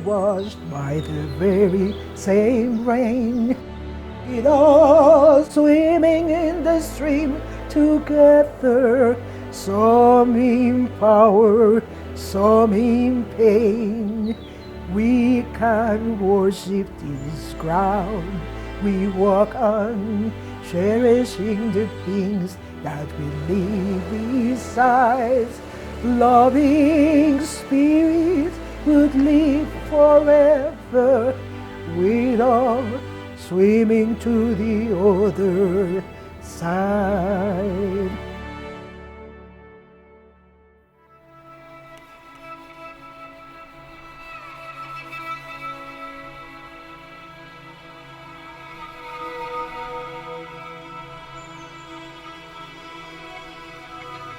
washed by the very same rain. It all swimming in the stream together, some in power, some in pain. We can worship this ground we walk on, cherishing the things that we leave beside. Loving spirit would live forever with all swimming to the other side.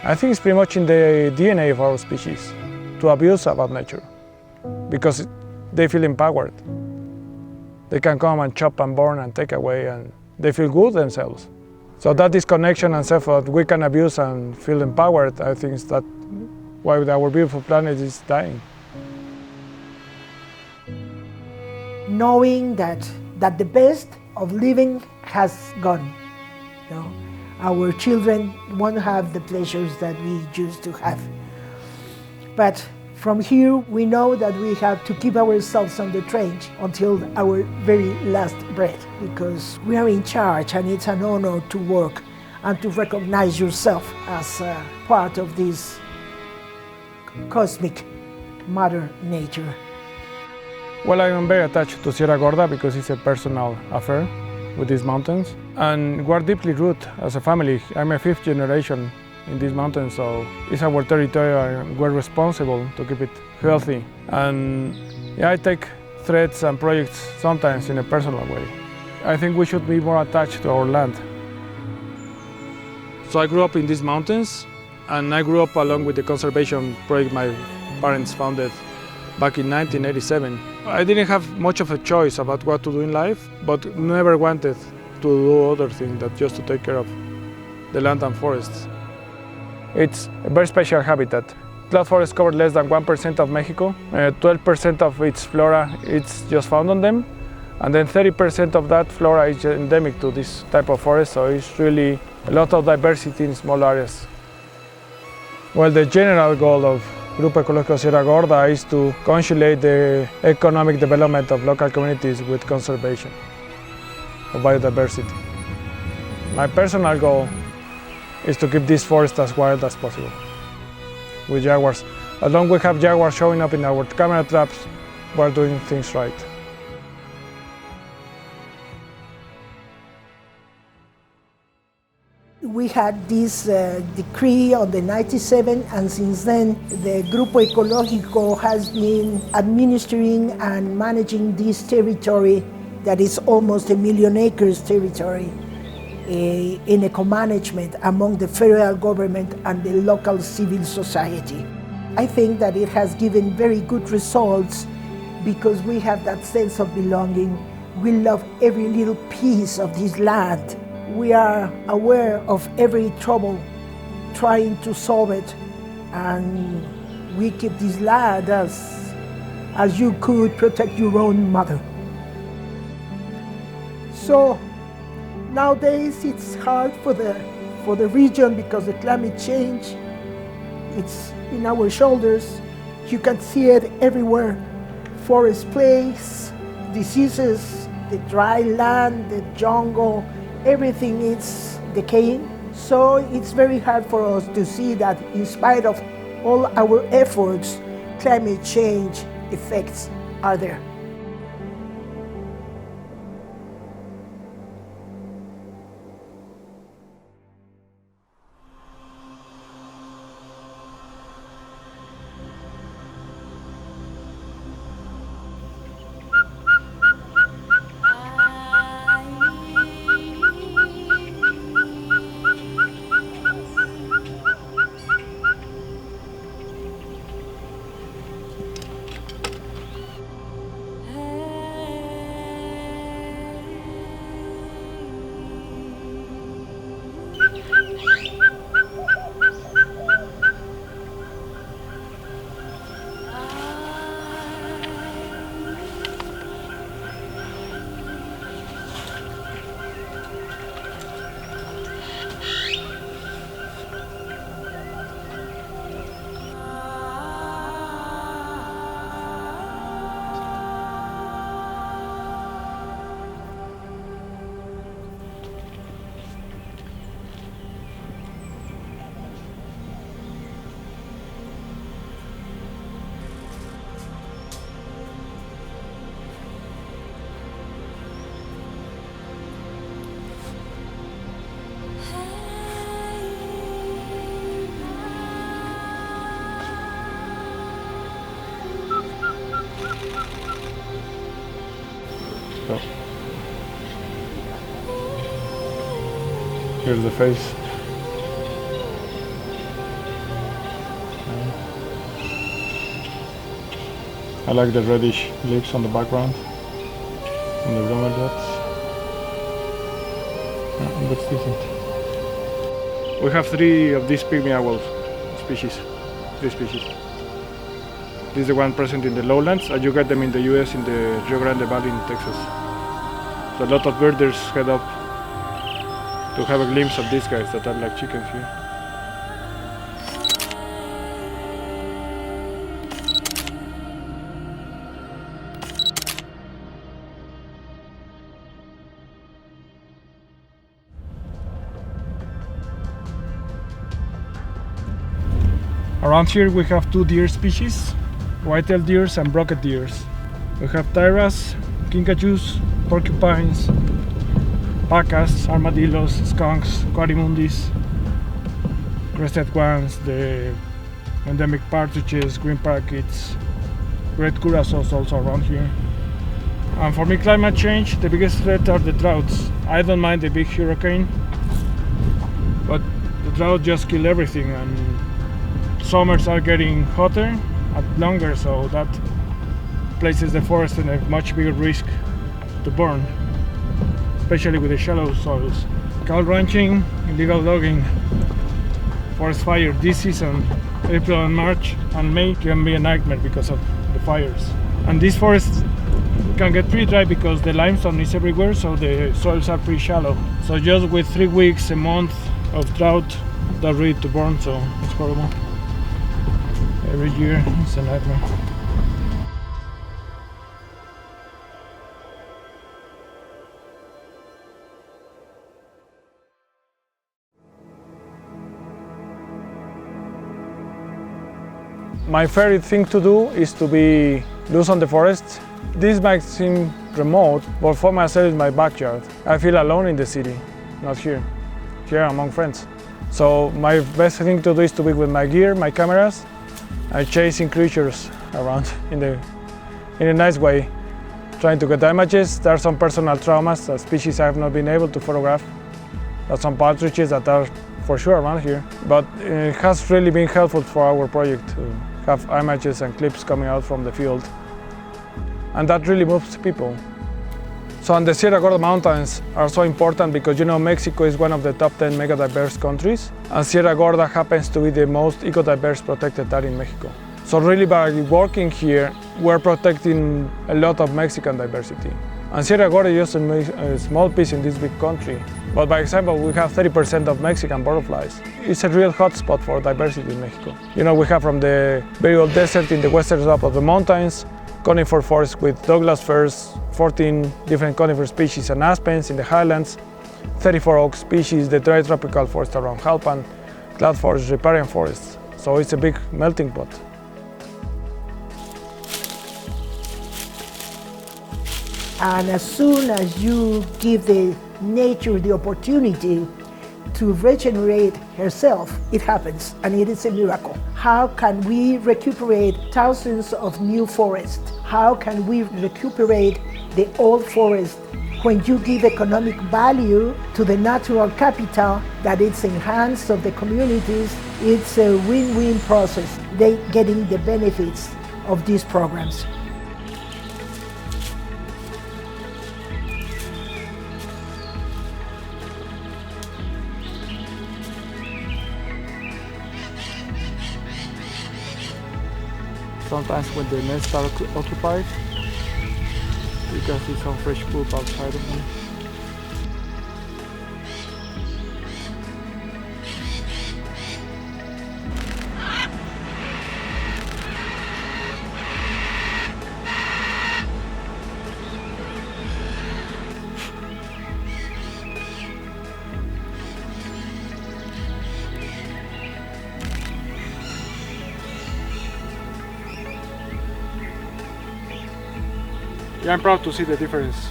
I think it's pretty much in the DNA of our species to abuse about nature because they feel empowered. They can come and chop and burn and take away, and they feel good themselves. So that disconnection and self that we can abuse and feel empowered, I think is that why our beautiful planet is dying. Knowing that the best of living has gone. You know? Our children won't have the pleasures that we used to have. But from here, we know that we have to keep ourselves on the train until our very last breath, because we are in charge, and it's an honor to work and to recognize yourself as a part of this cosmic Mother Nature. Well, I'm very attached to Sierra Gorda because it's a personal affair with these mountains. And we're deeply rooted as a family. I'm a fifth generation in these mountains, so it's our territory and we're responsible to keep it healthy. And yeah, I take threats and projects sometimes in a personal way. I think we should be more attached to our land. So I grew up in these mountains, and I grew up along with the conservation project my parents founded back in 1987. I didn't have much of a choice about what to do in life, but never wanted to do other things than just to take care of the land and forests. It's a very special habitat. Cloud forests cover less than 1% of Mexico. 12% of its flora is just found on them, and then 30% of that flora is endemic to this type of forest, so it's really a lot of diversity in small areas. Well, the general goal of Grupo Ecológico Sierra Gorda is to consolidate the economic development of local communities with conservation of biodiversity. My personal goal is to keep this forest as wild as possible with jaguars. As long as we have jaguars showing up in our camera traps, we're doing things right. We had this decree on the 97, and since then the Grupo Ecológico has been administering and managing this territory that is almost 1 million acres territory in eco-management among the federal government and the local civil society. I think that it has given very good results because we have that sense of belonging. We love every little piece of this land. We are aware of every trouble, trying to solve it, and we keep this land as you could protect your own mother. So nowadays it's hard for the region because the climate change, it's in our shoulders. You can see it everywhere. Forest plagues, diseases, the dry land, the jungle, everything is decaying. So it's very hard for us to see that in spite of all our efforts, climate change effects are there. Here's the face. I like the reddish lips on the background and the bromide dots. Looks decent. We have 3 of these pygmy owl species. 3 species. This is the one present in the lowlands, and you get them in the US in the Rio Grande Valley in Texas. So a lot of birders head up to have a glimpse of these guys that are like chickens here. Around here we have 2 deer species, white-tailed deer and brocket deer. We have tyras, kinkajous, porcupines, pacas, armadillos, skunks, coatimundis, crested ones, the endemic partridges, green parakeets, great curassows also around here. And for me, climate change, the biggest threat are the droughts. I don't mind the big hurricane, but the drought just kill everything, and summers are getting hotter and longer, so that places the forest in a much bigger risk to burn, especially with the shallow soils. Cow ranching, illegal logging, forest fire this season, April and March and May can be a nightmare because of the fires. And these forests can get pretty dry because the limestone is everywhere, so the soils are pretty shallow. So just with 3 weeks, a month of drought, they're ready to burn, so it's horrible. Every year it's a nightmare. My favorite thing to do is to be loose on the forest. This might seem remote, but for myself it's my backyard. I feel alone in the city, not here among friends. So my best thing to do is to be with my gear, my cameras, and chasing creatures around in a nice way, trying to get images. There are some personal traumas, species I have not been able to photograph. There are some partridges that are for sure around here, but it has really been helpful for our project to have images and clips coming out from the field. And that really moves people. So, and the Sierra Gorda Mountains are so important because, you know, Mexico is one of the top 10 mega diverse countries, and Sierra Gorda happens to be the most eco-diverse protected area in Mexico. So really by working here, we're protecting a lot of Mexican diversity. And Sierra Gorda is just a small piece in this big country. But by example, we have 30% of Mexican butterflies. It's a real hotspot for diversity in Mexico. You know, we have from the very old desert in the western slope of the mountains, conifer forest with Douglas firs, 14 different conifer species and aspens in the highlands, 34 oak species, the dry tropical forest around Jalpan, cloud forest, riparian forests. So it's a big melting pot. And as soon as you give the nature the opportunity to regenerate herself, it happens, and it is a miracle. How can we recuperate thousands of new forests? How can we recuperate the old forest when you give economic value to the natural capital that it's enhanced of the communities? It's a win-win process. They getting the benefits of these programs. Sometimes when the nests are occupied, you can see some fresh poop outside of them. Yeah, I'm proud to see the difference.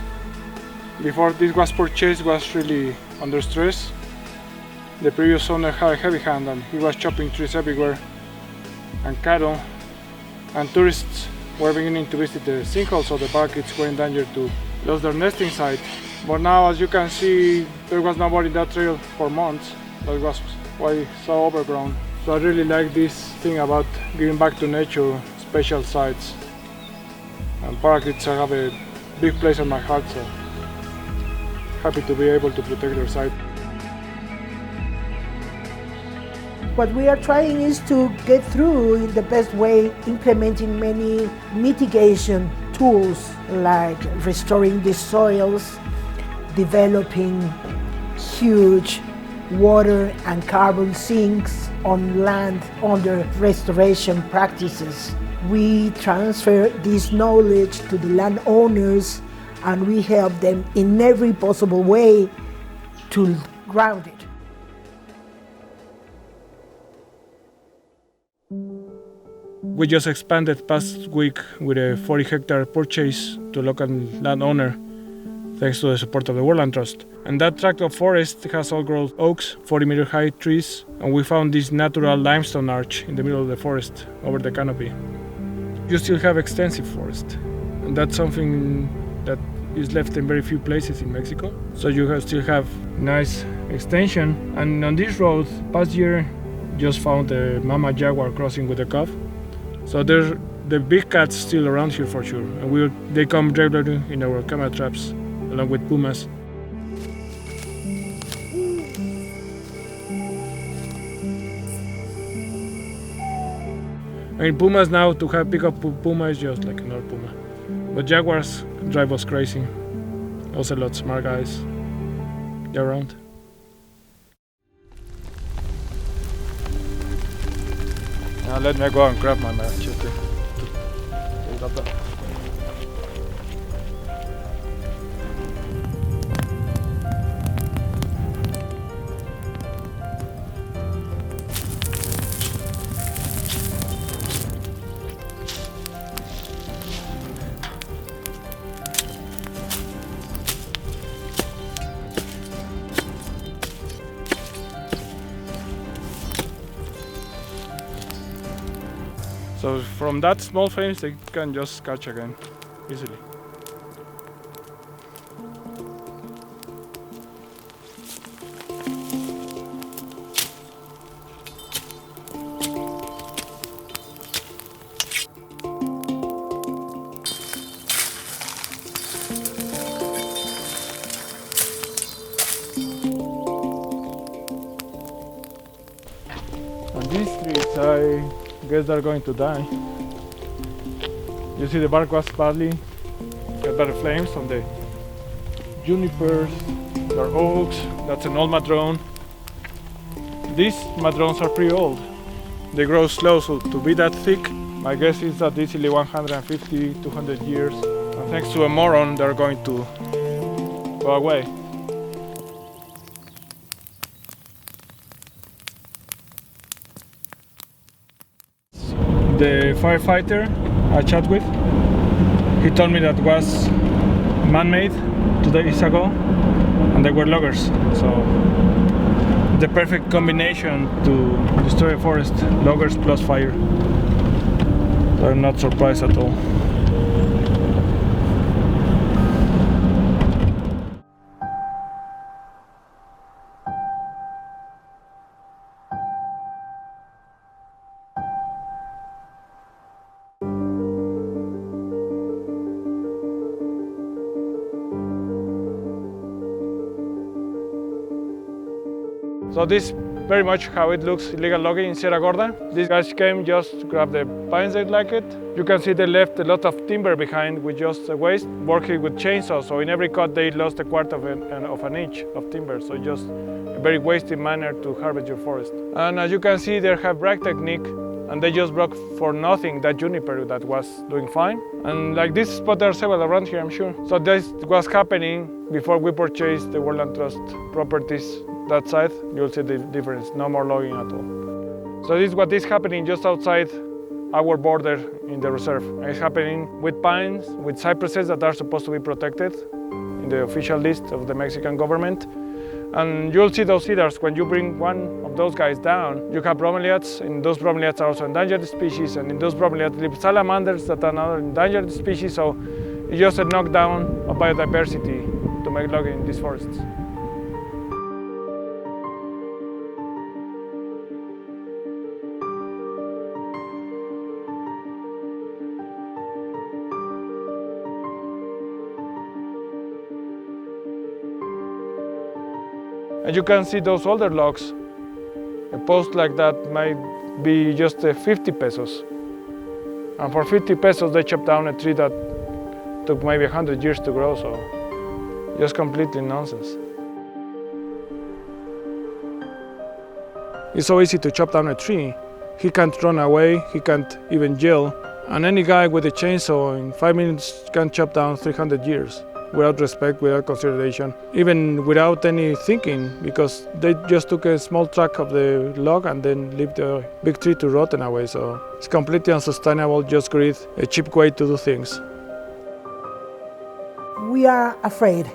Before this was purchased, was really under stress. The previous owner had a heavy hand and he was chopping trees everywhere and cattle, and tourists were beginning to visit the sinkhole, so the parakeets were in danger to lost their nesting site. But now, as you can see, there was nobody in that trail for months. That was why it's so overgrown. So I really like this thing about giving back to nature special sites. And parakeets have a big place in my heart, so happy to be able to protect their site. What we are trying is to get through in the best way, implementing many mitigation tools like restoring the soils, developing huge water and carbon sinks on land under restoration practices. We transfer this knowledge to the landowners and we help them in every possible way to ground it. We just expanded past week with a 40-hectare purchase to a local landowner, thanks to the support of the Woodland Trust. And that tract of forest has all-growth oaks, 40-meter high trees, and we found this natural limestone arch in the middle of the forest over the canopy. You still have extensive forest, and that's something that is left in very few places in Mexico. So you still have nice extension. And on this road, past year, just found a mama jaguar crossing with a calf. So there's the big cats still around here for sure, and they come regularly in our camera traps, along with pumas. I mean, pumas now, to pick up puma is just like another puma. But jaguars drive us crazy. Ocelots, smart guys, they're around. Now let me go and grab my machete. So from that small frames they can just catch again easily. On these trees I guess they're going to die. You see the bark was badly got better flames on the junipers, there are oaks, that's an old madrone. These madrones are pretty old. They grow slow, so to be that thick, my guess is that easily 150, 200 years. And thanks to a moron, they're going to go away. The firefighter I chat with, he told me that was man-made 2 days ago, and they were loggers. So the perfect combination to destroy a forest, loggers plus fire. So I'm not surprised at all. So this is very much how it looks, illegal logging in Sierra Gorda. These guys came just to grab the pines they like it. You can see they left a lot of timber behind with just waste, working with chainsaws. So in every cut they lost a quarter of an inch of timber. So just a very wasted manner to harvest your forest. And as you can see, they have brake technique, and they just broke for nothing that juniper that was doing fine. And like this spot, there are several around here, I'm sure. So this was happening before we purchased the Woodland Trust properties. That side, you'll see the difference, no more logging at all. So this is what is happening just outside our border in the reserve. It's happening with pines, with cypresses that are supposed to be protected in the official list of the Mexican government. And you'll see those cedars. When you bring one of those guys down, you have bromeliads, and those bromeliads are also endangered species, and in those bromeliads live salamanders that are another endangered species. So It's just a knockdown of biodiversity to make logging in these forests. And you can see those older logs. A post like that might be just 50 pesos. And for 50 pesos, they chop down a tree that took maybe 100 years to grow, so just completely nonsense. It's so easy to chop down a tree. He can't run away, he can't even yell. And any guy with a chainsaw in 5 minutes can chop down 300 years. Without respect, without consideration, even without any thinking, because they just took a small tract of the log and then leave the big tree to rotten away. So it's completely unsustainable, just greed, a cheap way to do things. We are afraid.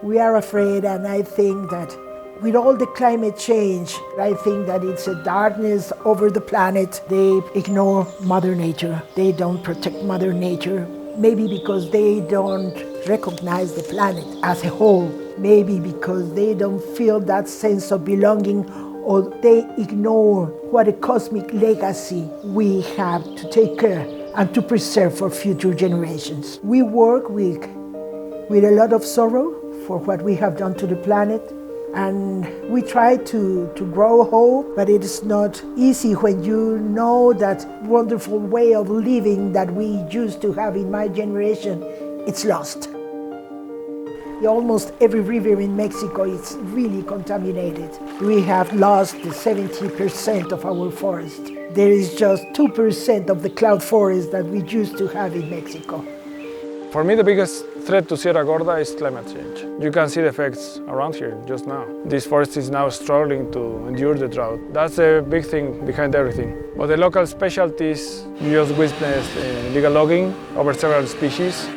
We are afraid, and I think that with all the climate change, I think that it's a darkness over the planet. They ignore Mother Nature. They don't protect Mother Nature. Maybe because they don't recognize the planet as a whole. Maybe because they don't feel that sense of belonging, or they ignore what a cosmic legacy we have to take care and to preserve for future generations. We work with a lot of sorrow for what we have done to the planet, and we try to grow hope, but it is not easy when you know that wonderful way of living that we used to have in my generation, it's lost. Almost every river in Mexico is really contaminated. We have lost 70% of our forest. There is just 2% of the cloud forest that we used to have in Mexico. For me, the biggest threat to Sierra Gorda is climate change. You can see the effects around here just now. This forest is now struggling to endure the drought. That's a big thing behind everything. But the local specialties, you just witnessed illegal logging over several species,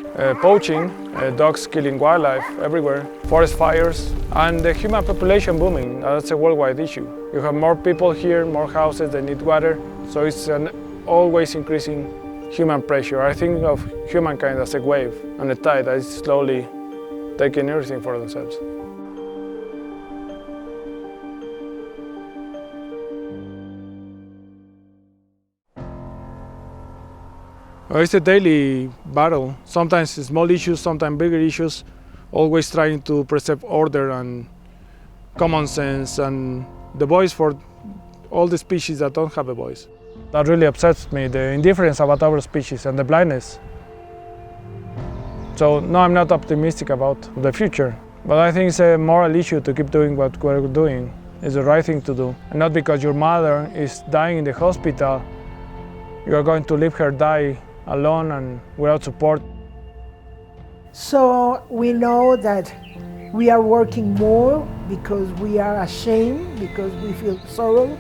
poaching, dogs killing wildlife everywhere, forest fires, and the human population booming. That's a worldwide issue. You have more people here, more houses, they need water, so it's an always increasing human pressure. I think of humankind as a wave and a tide that is slowly taking everything for themselves. It's a daily battle. Sometimes small issues, sometimes bigger issues, always trying to preserve order and common sense and the voice for all the species that don't have a voice. That really upsets me, the indifference about our species and the blindness. So no, I'm not optimistic about the future, but I think it's a moral issue to keep doing what we're doing. It's the right thing to do. And not because your mother is dying in the hospital, you are going to leave her die alone and without support. So we know that we are working more because we are ashamed, because we feel sorrow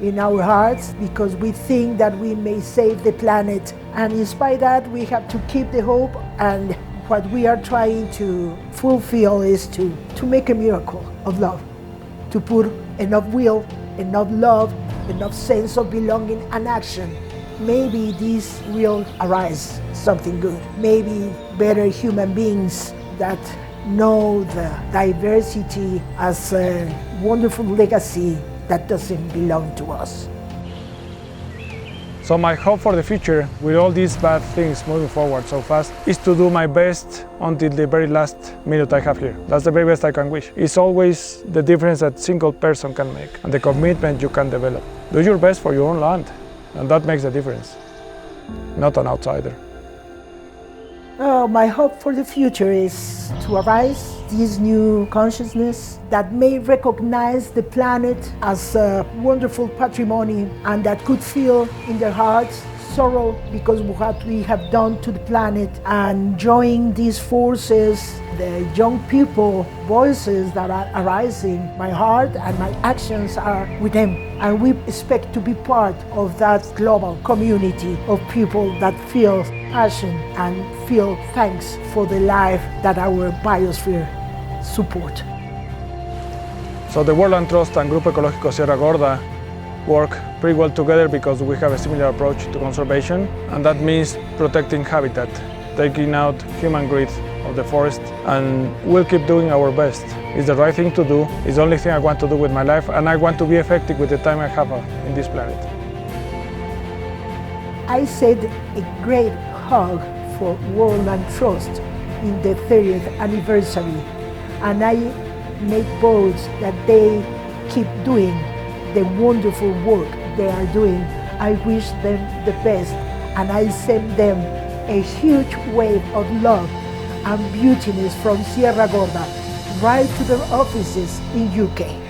in our hearts, because we think that we may save the planet. And in spite of that, we have to keep the hope, and what we are trying to fulfill is to make a miracle of love, to put enough will, enough love, enough sense of belonging and action. Maybe this will arise something good. Maybe better human beings that know the diversity as a wonderful legacy that doesn't belong to us. So my hope for the future, with all these bad things moving forward so fast, is to do my best until the very last minute I have here. That's the very best I can wish. It's always the difference that a single person can make and the commitment you can develop. Do your best for your own land, and that makes a difference, not an outsider. My hope for the future is to arise this new consciousness that may recognize the planet as a wonderful patrimony and that could feel in their hearts sorrow because of what we have done to the planet, and join these forces, the young people voices that are arising. My heart and my actions are with them, and we expect to be part of that global community of people that feel passion and feel thanks for the life that our biosphere support. So the World Land Trust and Grupo Ecológico Sierra Gorda work pretty well together because we have a similar approach to conservation, and that means protecting habitat, taking out human greed of the forest, and we'll keep doing our best. It's the right thing to do. It's the only thing I want to do with my life, and I want to be effective with the time I have in this planet. I said a great hug for World Land Trust in the 30th anniversary, and I make vows that they keep doing the wonderful work they are doing. I wish them the best, and I send them a huge wave of love and beautiness from Sierra Gorda right to their offices in UK.